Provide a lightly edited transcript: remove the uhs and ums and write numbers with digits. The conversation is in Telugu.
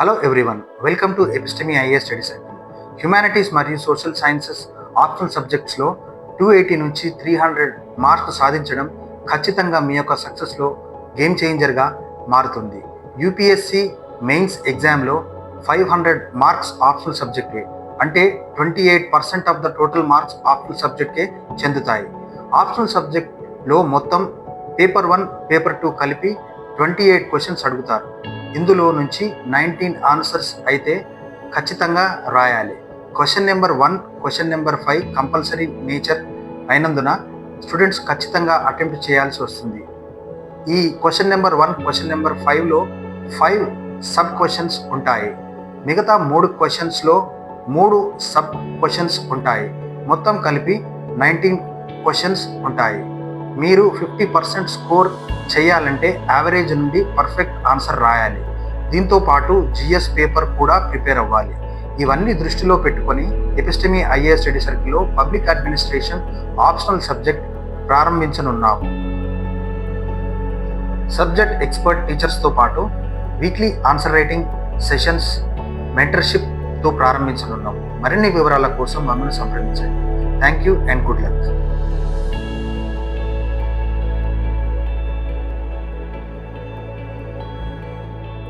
Hello everyone, welcome to Epistemy IAS study circle. Humanities మరియు సోషల్ సైన్సెస్ ఆప్షనల్ సబ్జెక్ట్స్లో 280 నుంచి 300 మార్క్స్ సాధించడం ఖచ్చితంగా మీ యొక్క సక్సెస్లో గేమ్ చేంజర్గా మారుతుంది. యూపీఎస్సి మెయిన్స్ ఎగ్జామ్లో 500 మార్క్స్ ఆప్షనల్ సబ్జెక్టే, అంటే 28% of the total marks optional సబ్జెక్ట్కే చెందుతాయి. ఆప్షనల్ సబ్జెక్ట్లో మొత్తం పేపర్ 1, పేపర్ 2 కలిపి 28 క్వశ్చన్స్ అడుగుతారు. ఇందులో నుంచి 19 ఆన్సర్స్ అయితే ఖచ్చితంగా రాయాలి. Question number 1, question number 5 compulsory nature అయినందున స్టూడెంట్స్ ఖచ్చితంగా అటెంప్ట్ చేయాల్సి వస్తుంది. ఈ క్వశ్చన్ నెంబర్ 1, క్వశ్చన్ నెంబర్ 5లో 5 సబ్ క్వశ్చన్స్ ఉంటాయి. మిగతా 3 క్వశ్చన్స్లో 3 సబ్ క్వశ్చన్స్ ఉంటాయి. మొత్తం కలిపి 19 క్వశ్చన్స్ ఉంటాయి. మీరు 50% స్కోర్ చేయాలంటే యావరేజ్ నుండి పర్ఫెక్ట్ ఆన్సర్ రాయాలి. దీంతో పాటు జిఎస్ పేపర్ కూడా ప్రిపేర్ అవ్వాలి. ఇవన్నీ దృష్టిలో పెట్టుకొని ఎపిస్టమీ ఐఏఎస్ స్టడీ సర్కిల్లో పబ్లిక్ అడ్మినిస్ట్రేషన్ ఆప్షనల్ సబ్జెక్ట్ ప్రారంభించనున్నాము. సబ్జెక్ట్ ఎక్స్పర్ట్ టీచర్స్తో పాటు వీక్లీ ఆన్సర్ రైటింగ్ సెషన్స్, మెంటర్షిప్తో ప్రారంభించనున్నాము. మరిన్ని వివరాల కోసం మమ్మల్ని సంప్రదించండి. Thank you and good luck.